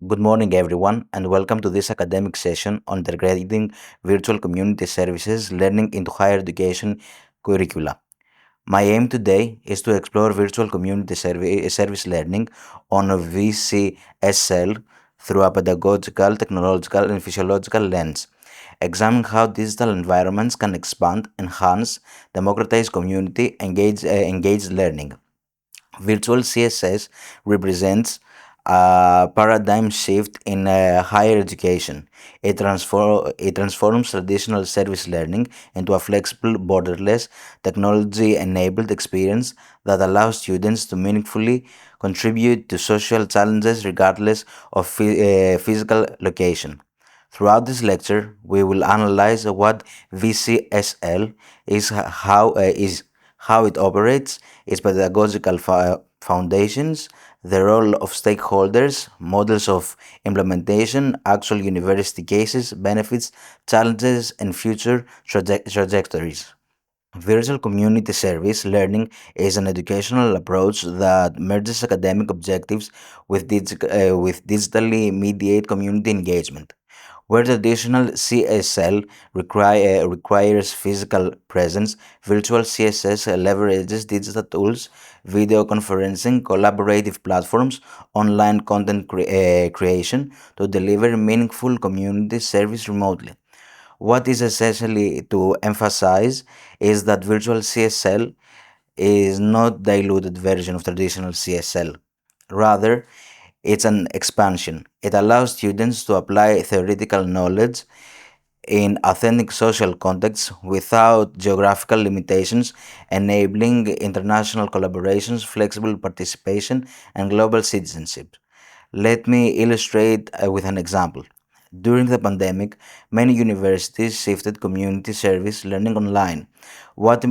Good morning, everyone, and welcome to this academic session on integrating virtual community services learning into higher education curricula. My aim today is to explore virtual community service learning on a VCSL through a pedagogical, technological, and physiological lens, examining how digital environments can expand, enhance, democratize community, engage learning. Virtual CSS represents a paradigm shift in higher education. It transforms traditional service learning into a flexible, borderless, technology enabled experience that allows students to meaningfully contribute to social challenges regardless of physical location. Throughout this lecture, we will analyze what VCSL is, how it operates, its pedagogical foundations, the role of stakeholders, models of implementation, actual university cases, benefits, challenges, and future trajectories. Virtual community service learning is an educational approach that merges academic objectives with digitally mediated community engagement. Where traditional CSL requires physical presence, virtual CSS leverages digital tools, video conferencing, collaborative platforms, online content creation to deliver meaningful community service remotely. What is essentially to emphasize is that virtual CSL is not diluted version of traditional CSL. Rather, it's an expansion. It allows students to apply theoretical knowledge in authentic social contexts without geographical limitations, enabling international collaborations, flexible participation, and global citizenship. Let me illustrate with an example. During the pandemic, many universities shifted community service learning online. What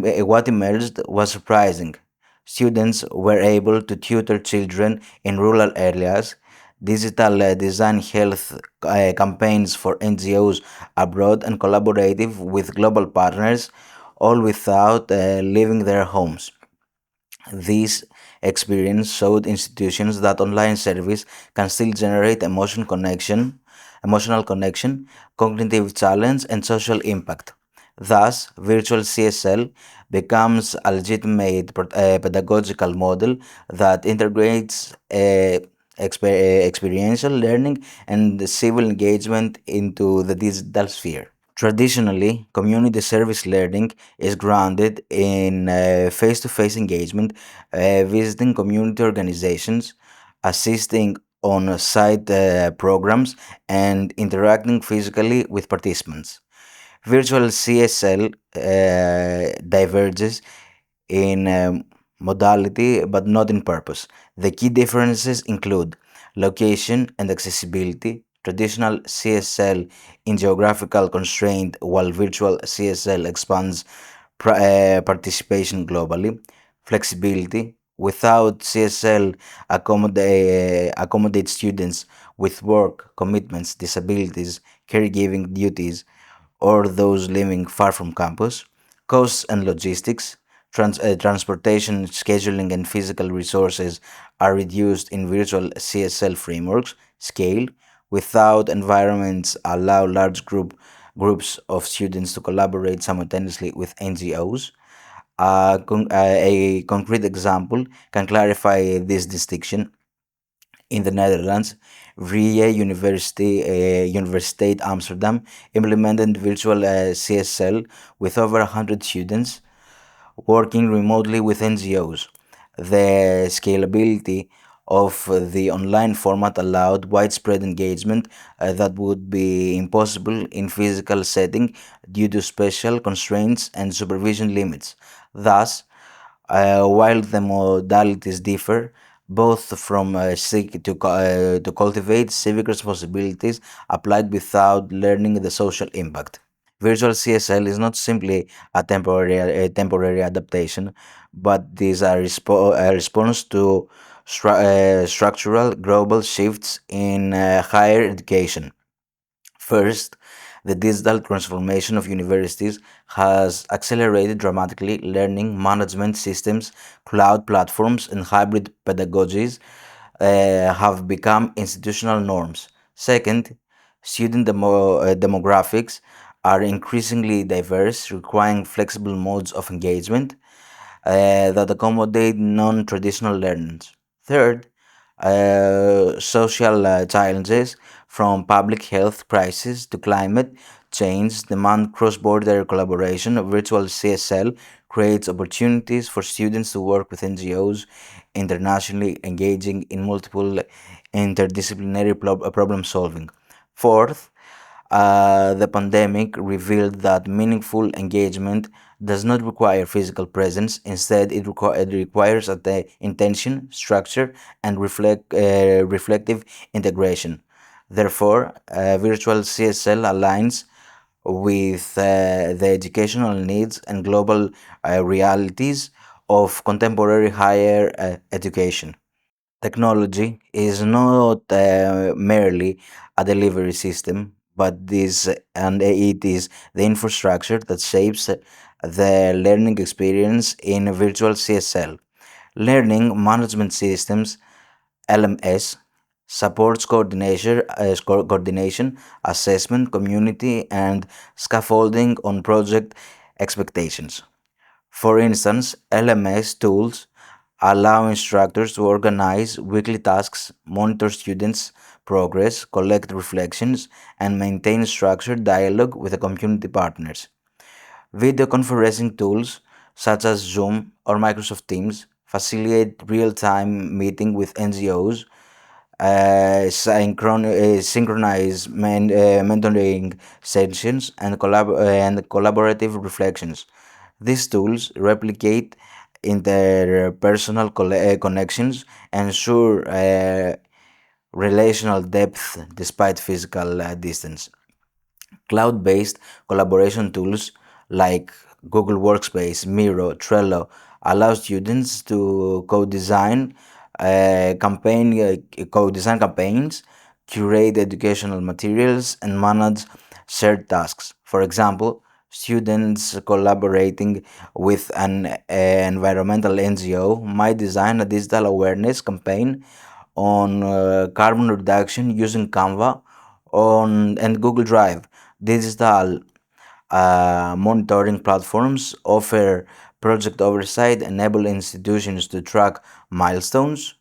emerged was surprising. Students were able to tutor children in rural areas, digital design health campaigns for NGOs abroad, and collaborative with global partners, all without leaving their homes. This experience showed institutions that online service can still generate emotional connection, cognitive challenge, and social impact. Thus, virtual CSL becomes a legitimate pedagogical model that integrates experiential learning and civil engagement into the digital sphere. Traditionally, community service learning is grounded in face to face engagement, visiting community organizations, assisting on site programs, and interacting physically with participants. Virtual CSL diverges in modality but not in purpose. The key differences include location and accessibility. Traditional CSL in geographical constraint, while virtual CSL expands participation globally. Flexibility. Without CSL accommodate students with work commitments, disabilities, caregiving duties, or those living far from campus. Costs and logistics. Transportation, scheduling, and physical resources are reduced in virtual CSL frameworks. Scale. Without environments allow groups of students to collaborate simultaneously with NGOs. A concrete example can clarify this distinction. In the Netherlands, Vrije Universiteit Amsterdam implemented virtual CSL with over 100 students working remotely with NGOs. The scalability of the online format allowed widespread engagement that would be impossible in physical setting due to special constraints and supervision limits. Thus, while the modalities differ, both from seek to cultivate civic responsibilities applied without learning the social impact. Virtual CSL is not simply a temporary adaptation, but is a response to structural global shifts in higher education. First, the digital transformation of universities has accelerated dramatically learning management systems, cloud platforms, and hybrid pedagogies have become institutional norms. Second, student demographics are increasingly diverse, requiring flexible modes of engagement that accommodate non traditional learners. Third, social challenges from public health crisis to climate change demand cross border collaboration. Virtual CSL creates opportunities for students to work with NGOs internationally, engaging in multiple interdisciplinary problem solving. Fourth, the pandemic revealed that meaningful engagement does not require physical presence. Instead, it requires intention, structure, and reflective integration. Therefore, virtual CSL aligns with the educational needs and global realities of contemporary higher education. Technology is not merely a delivery system, but it is the infrastructure that shapes the learning experience in virtual CSL. Learning management systems (LMS) supports coordination, assessment, community, and scaffolding on project expectations. For instance, LMS tools allow instructors to organize weekly tasks, monitor students' progress, collect reflections, and maintain structured dialogue with the community partners. Video conferencing tools such as Zoom or Microsoft Teams facilitate real-time meeting with NGOs, synchronize mentoring sessions, and collaborative reflections. These tools replicate interpersonal connections, ensure relational depth despite physical distance. Cloud-based collaboration tools like Google Workspace, Miro, Trello allow students to co-design campaigns, curate educational materials, and manage shared tasks. For example, students collaborating with an environmental NGO might design a digital awareness campaign on carbon reduction using Canva and Google Drive. Digital monitoring platforms offer project oversight, enable institutions to track milestones.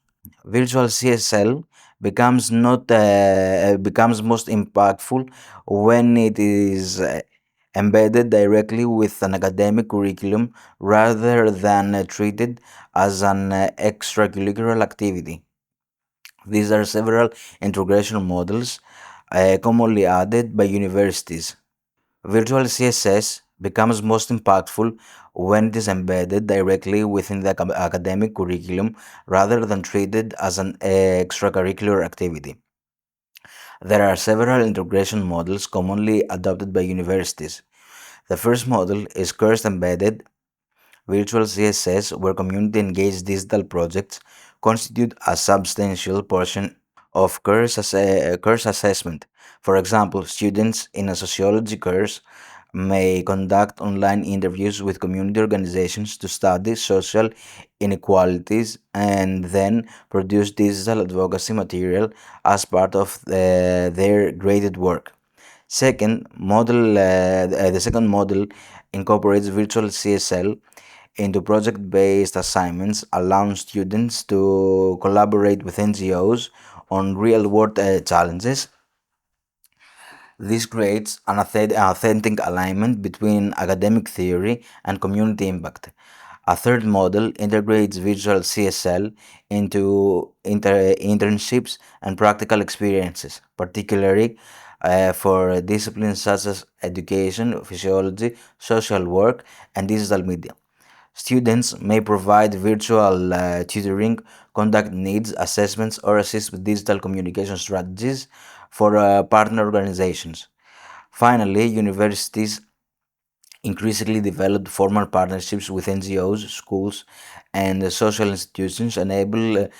Virtual CSL becomes most impactful when it is embedded directly with an academic curriculum rather than treated as an extracurricular activity. These are several integration models commonly added by universities. Virtual CSS becomes most impactful when it is embedded directly within the academic curriculum rather than treated as an extracurricular activity. There are several integration models commonly adopted by universities. The first model is course embedded virtual CSS, where community engaged digital projects constitute a substantial portion of course assessment. For example, students in a sociology course may conduct online interviews with community organizations to study social inequalities and then produce digital advocacy material as part of their graded work. The second model incorporates virtual CSL into project-based assignments, allowing students to collaborate with NGOs on real-world challenges. This creates an authentic alignment between academic theory and community impact. A third model integrates visual CSL into internships and practical experiences, particularly for disciplines such as education, physiology, social work, and digital media. Students may provide virtual tutoring, conduct needs assessments, or assist with digital communication strategies for partner organizations. Finally, universities increasingly developed formal partnerships with NGOs, schools, and social institutions, enabling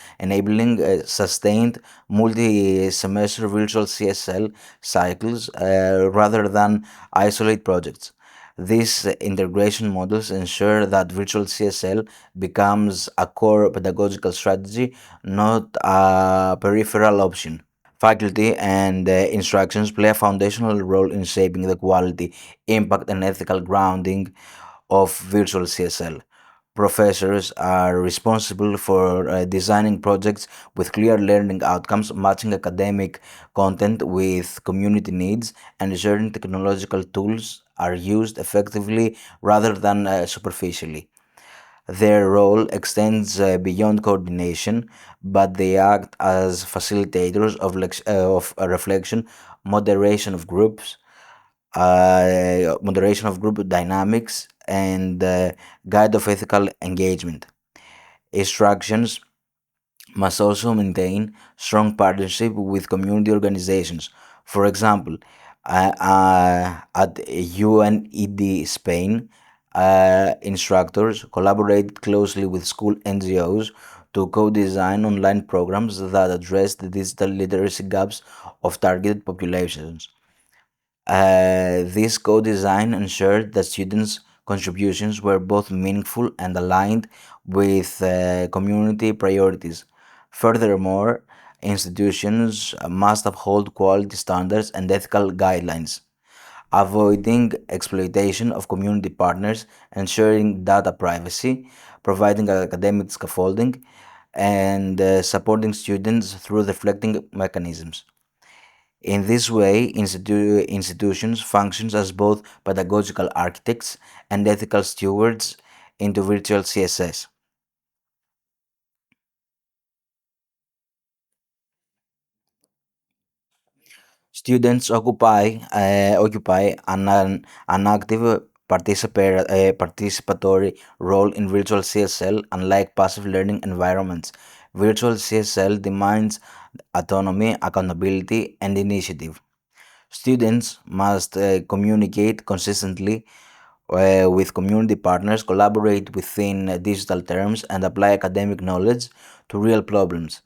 sustained multi-semester virtual CSL cycles rather than isolate projects. These integration models ensure that virtual CSL becomes a core pedagogical strategy, not a peripheral option. Faculty and instructions play a foundational role in shaping the quality, impact, and ethical grounding of virtual CSL. Professors are responsible for designing projects with clear learning outcomes, matching academic content with community needs, and ensuring technological tools are used effectively rather than superficially. Their role extends beyond coordination, but they act as facilitators of reflection, moderation of groups, moderation of group dynamics, and guide of ethical engagement. Instructions must also maintain strong partnership with community organizations. For example, at UNED Spain, instructors collaborate closely with school NGOs to co-design online programs that address the digital literacy gaps of targeted populations. This co-design ensured that students' contributions were both meaningful and aligned with community priorities. Furthermore, institutions must uphold quality standards and ethical guidelines, avoiding exploitation of community partners, ensuring data privacy, providing academic scaffolding, and supporting students through reflecting mechanisms. In this way, institutions function as both pedagogical architects and ethical stewards into virtual CSS. Students occupy an active participatory role in virtual CSL, unlike passive learning environments. Virtual CSL demands autonomy, accountability, and initiative. Students must communicate consistently with community partners, collaborate within digital terms, and apply academic knowledge to real problems.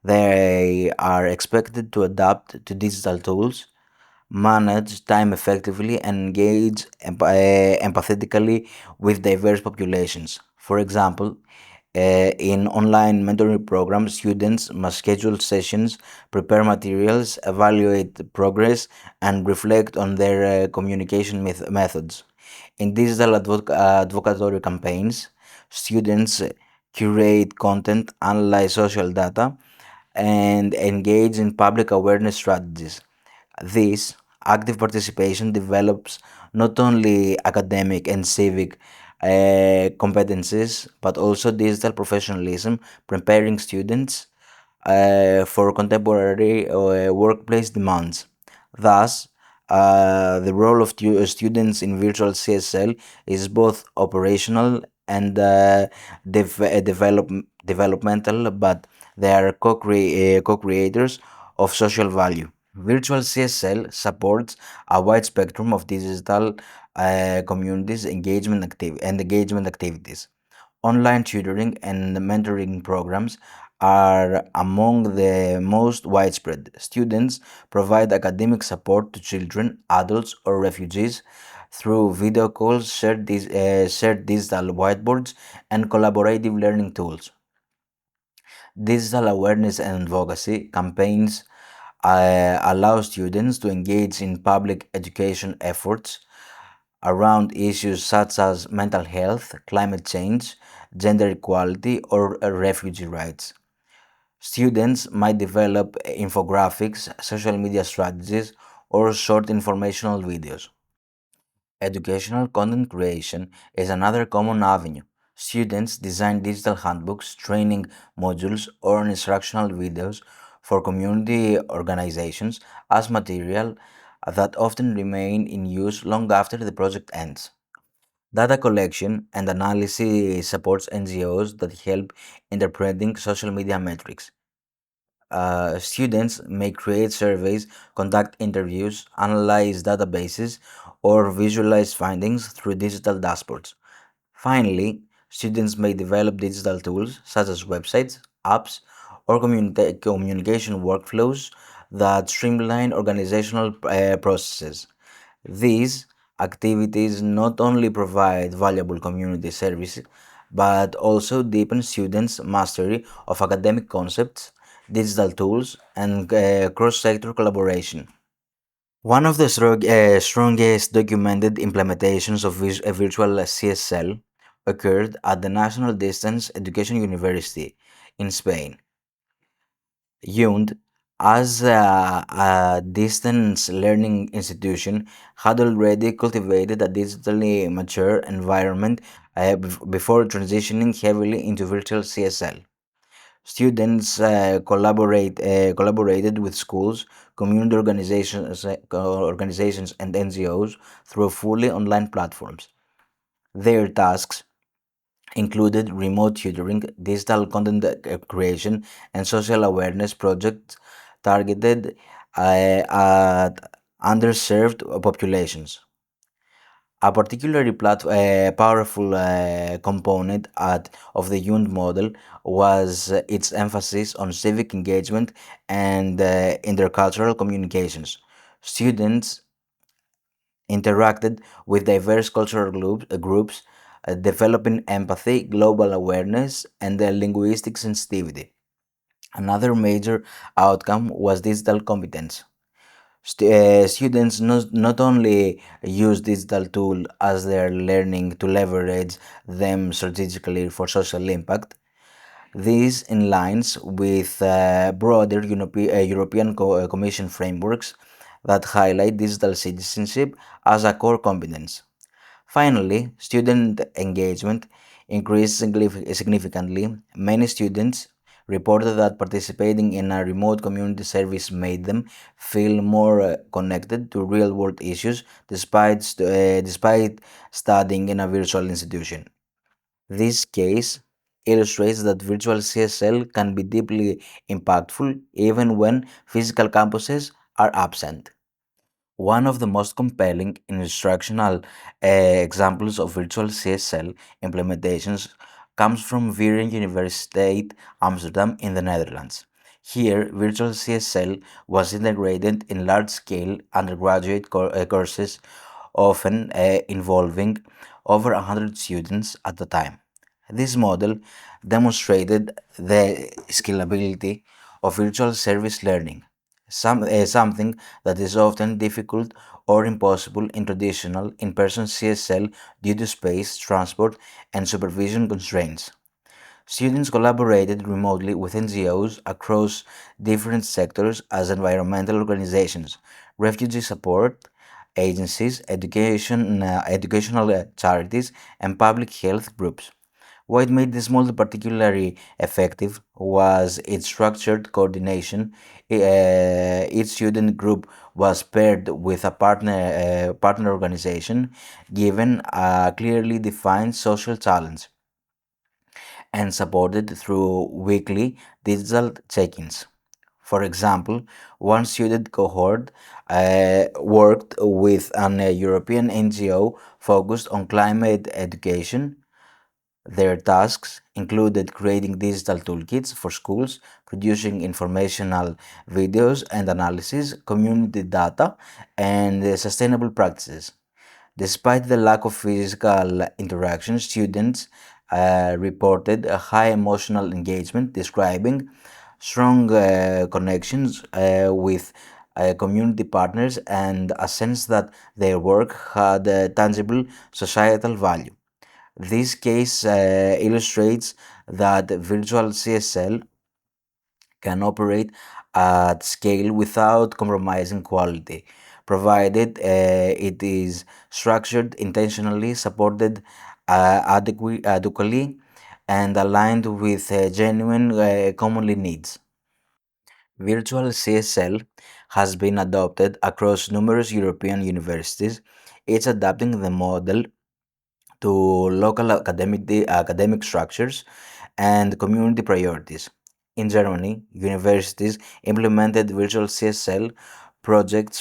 They are expected to adapt to digital tools, manage time effectively, and engage empathetically with diverse populations. For example, in online mentoring programs, students must schedule sessions, prepare materials, evaluate progress, and reflect on their communication methods. In digital advocatory campaigns, students curate content, analyze social data, and engage in public awareness strategies. This active participation develops not only academic and civic competencies but also digital professionalism, preparing students for contemporary workplace demands. Thus, the role of students in virtual CSL is both operational and developmental, but they are co-creators of social value. Virtual CSL supports a wide spectrum of digital communities engagement activities. Online tutoring and mentoring programs are among the most widespread. Students provide academic support to children, adults, or refugees through video calls, shared digital whiteboards, and collaborative learning tools. Digital awareness and advocacy campaigns allow students to engage in public education efforts around issues such as mental health, climate change, gender equality, or refugee rights. Students might develop infographics, social media strategies, or short informational videos. Educational content creation is another common avenue. Students design digital handbooks, training modules, or instructional videos for community organizations as material that often remain in use long after the project ends. Data collection and analysis supports NGOs that help interpreting social media metrics. Students may create surveys, conduct interviews, analyze databases, or visualize findings through digital dashboards. Finally, students may develop digital tools such as websites, apps, or communication workflows that streamline organizational processes. These Activities not only provide valuable community service but also deepen students' mastery of academic concepts, digital tools, and cross sector collaboration. One of the strongest documented implementations of virtual CSL occurred at the National Distance Education University in Spain. UND, as a distance learning institution, had already cultivated a digitally mature environment before transitioning heavily into virtual CSL. Students collaborated with schools, community organizations, and NGOs through fully online platforms. Their tasks included remote tutoring, digital content creation, and social awareness projects targeted at underserved populations. A particularly powerful component of the UND model was its emphasis on civic engagement and intercultural communications. Students interacted with diverse cultural groups developing empathy, global awareness, and linguistic sensitivity. Another major outcome was digital competence. Students not only use digital tools as they're learning to leverage them strategically for social impact. This aligns with broader European Commission frameworks that highlight digital citizenship as a core competence. Finally, student engagement increased significantly. Many students reported that participating in a remote community service made them feel more connected to real world issues despite studying in a virtual institution. This case illustrates that virtual CSL can be deeply impactful even when physical campuses are absent. One of the most compelling instructional examples of virtual CSL implementations comes from Vieren Universiteit Amsterdam in the Netherlands. Here, virtual CSL was integrated in large-scale undergraduate courses, often involving over 100 students at a time. This model demonstrated the scalability of virtual service learning, something that is often difficult or impossible in traditional in-person CSL due to space, transport, and supervision constraints. Students collaborated remotely with NGOs across different sectors as environmental organizations, refugee support agencies, educational charities, and public health groups. What made this model particularly effective was its structured coordination. Each student group was paired with a partner organization, given a clearly defined social challenge, and supported through weekly digital check-ins. For example, one student cohort worked with an European NGO focused on climate education. Their tasks included creating digital toolkits for schools, producing informational videos and analysis, community data, and sustainable practices. Despite the lack of physical interaction, students reported a high emotional engagement, describing strong connections with community partners and a sense that their work had tangible societal value. This case illustrates that virtual CSL can operate at scale without compromising quality, provided it is structured intentionally, supported adequately, and aligned with genuine commonly needs. Virtual CSL has been adopted across numerous European universities, each adapting the model to local academic structures and community priorities. In Germany, universities implemented virtual CSL projects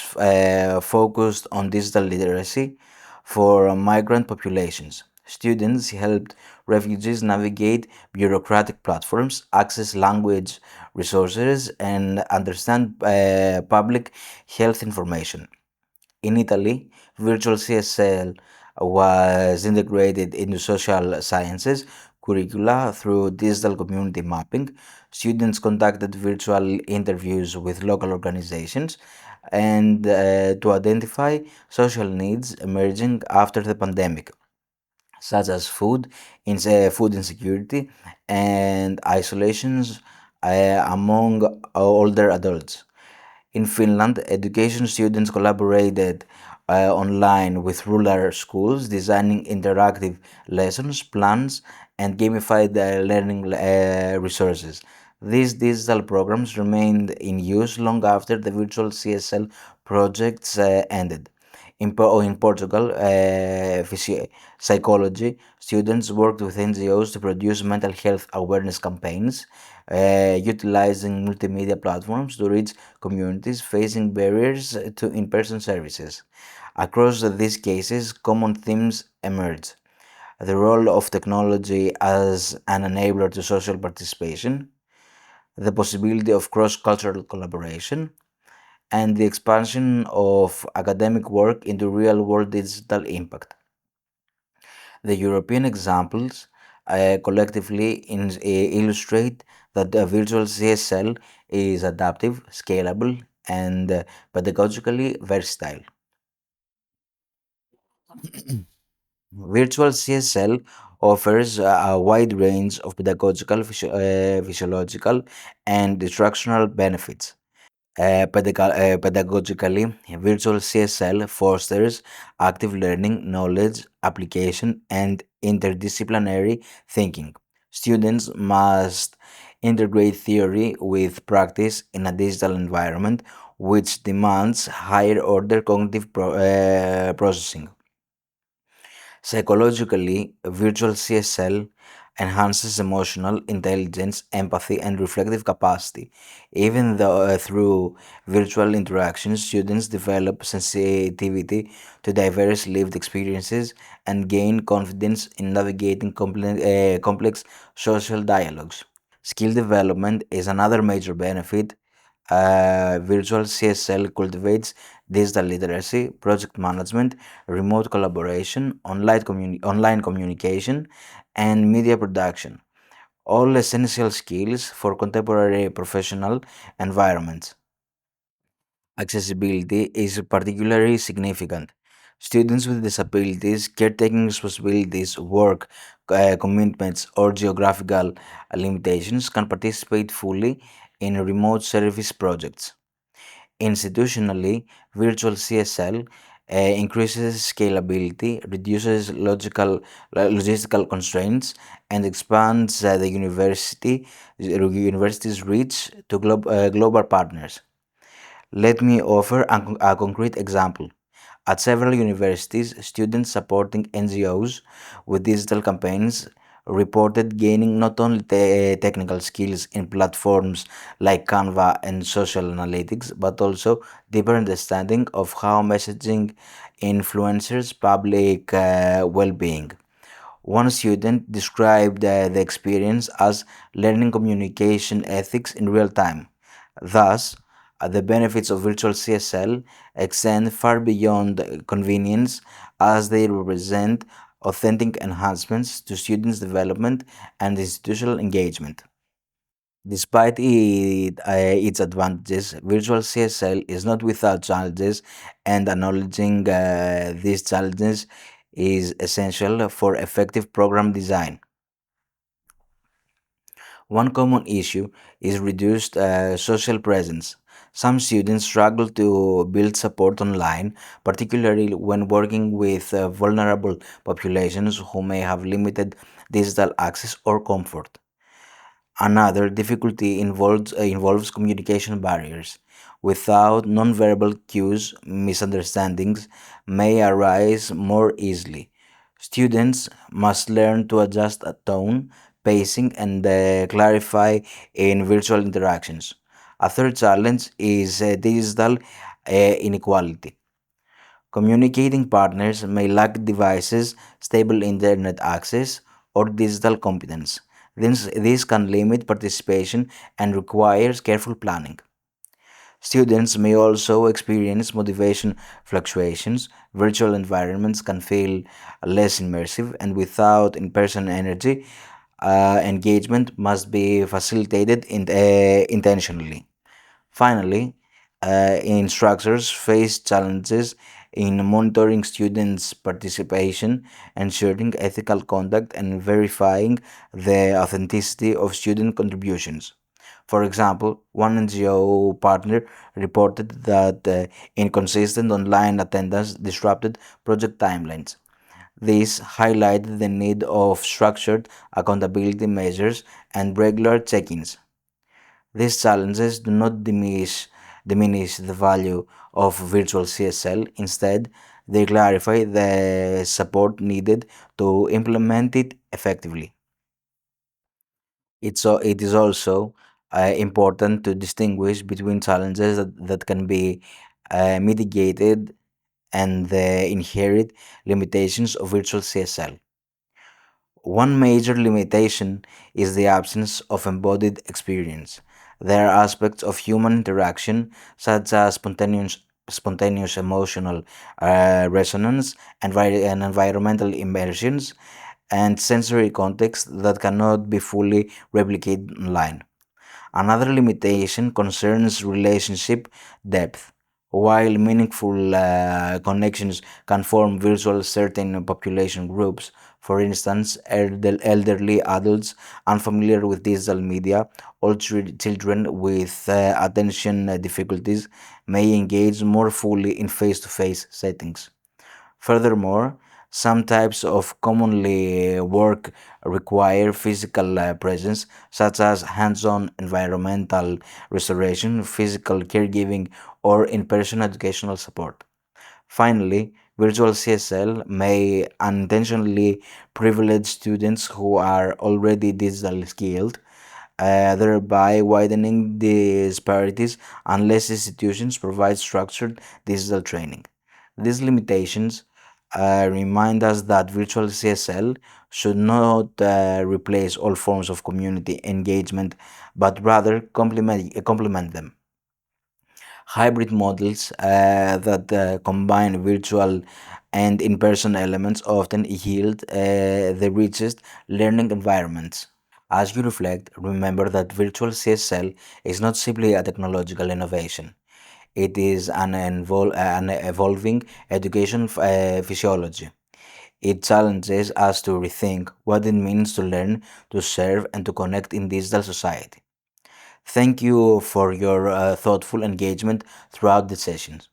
focused on digital literacy for migrant populations. Students helped refugees navigate bureaucratic platforms, access language resources, and understand public health information. In Italy, virtual CSL was integrated into social sciences curricula through digital community mapping. Students conducted virtual interviews with local organizations and to identify social needs emerging after the pandemic, such as food insecurity, and isolations among older adults. In Finland, education students collaborated online with rural schools, designing interactive lessons plans and gamified learning resources. These digital programs remained in use long after the virtual CSL projects ended. In Portugal, psychology students worked with NGOs to produce mental health awareness campaigns, utilizing multimedia platforms to reach communities facing barriers to in person services. Across these cases, common themes emerge: the role of technology as an enabler to social participation, the possibility of cross cultural collaboration, and the expansion of academic work into real world digital impact. The European examples collectively illustrate that a virtual CSL is adaptive, scalable, and pedagogically versatile. Virtual CSL offers a wide range of pedagogical, physiological, and instructional benefits. Pedagogically, virtual CSL fosters active learning, knowledge application, and interdisciplinary thinking. Students must integrate theory with practice in a digital environment, which demands higher order cognitive processing. Psychologically, virtual CSL enhances emotional intelligence, empathy, and reflective capacity. Even though through virtual interactions, students develop sensitivity to diverse lived experiences and gain confidence in navigating complex social dialogues. Skill development is another major benefit. Virtual CSL cultivates digital literacy, project management, remote collaboration, online communication, and media production, all essential skills for contemporary professional environments. Accessibility is particularly significant. Students with disabilities, caretaking responsibilities, work commitments, or geographical limitations can participate fully in remote service projects. Institutionally, virtual CSL increases scalability, reduces logistical constraints, and expands the university's reach to global partners. Let me offer a concrete example. At several universities, students supporting NGOs with digital campaigns reported gaining not only technical skills in platforms like Canva and social analytics, but also deeper understanding of how messaging influences public well being. One student described the experience as learning communication ethics in real time. Thus, the benefits of virtual CSL extend far beyond convenience as they represent authentic enhancements to students' development and institutional engagement. Despite its advantages, virtual CSL is not without challenges, and acknowledging these challenges is essential for effective program design. One common issue is reduced social presence. Some students struggle to build support online, particularly when working with vulnerable populations who may have limited digital access or comfort. Another difficulty involves communication barriers. Without nonverbal cues, misunderstandings may arise more easily. Students must learn to adjust a tone, pacing, and clarify in virtual interactions. A third challenge is digital inequality. Communicating partners may lack devices, stable internet access, or digital competence. This can limit participation and requires careful planning. Students may also experience motivation fluctuations. Virtual environments can feel less immersive, and without in person energy, engagement must be facilitated intentionally. Finally, instructors face challenges in monitoring students' participation, ensuring ethical conduct, and verifying the authenticity of student contributions. For example, one NGO partner reported that inconsistent online attendance disrupted project timelines. This highlighted the need of structured accountability measures and regular check ins. These challenges do not diminish the value of virtual CSL. Instead, they clarify the support needed to implement it effectively. It is also important to distinguish between challenges that can be mitigated and the inherent limitations of virtual CSL. One major limitation is the absence of embodied experience. There are aspects of human interaction, such as spontaneous emotional resonance and environmental immersions, and sensory context that cannot be fully replicated online. Another limitation concerns relationship depth. While meaningful connections can form virtual certain population groups, for instance, elderly adults unfamiliar with digital media, or children with attention difficulties may engage more fully in face to face settings. Furthermore, some types of commonly work require physical presence, such as hands on environmental restoration, physical caregiving, or in person educational support. Finally, virtual CSL may unintentionally privilege students who are already digitally skilled, thereby widening disparities unless institutions provide structured digital training. These limitations remind us that virtual CSL should not replace all forms of community engagement, but rather complement them. Hybrid models that combine virtual and in person elements often yield the richest learning environments. As you reflect, remember that virtual CSL is not simply a technological innovation. It is an evolving education physiology. It challenges us to rethink what it means to learn, to serve, and to connect in digital society. Thank you for your thoughtful engagement throughout the sessions.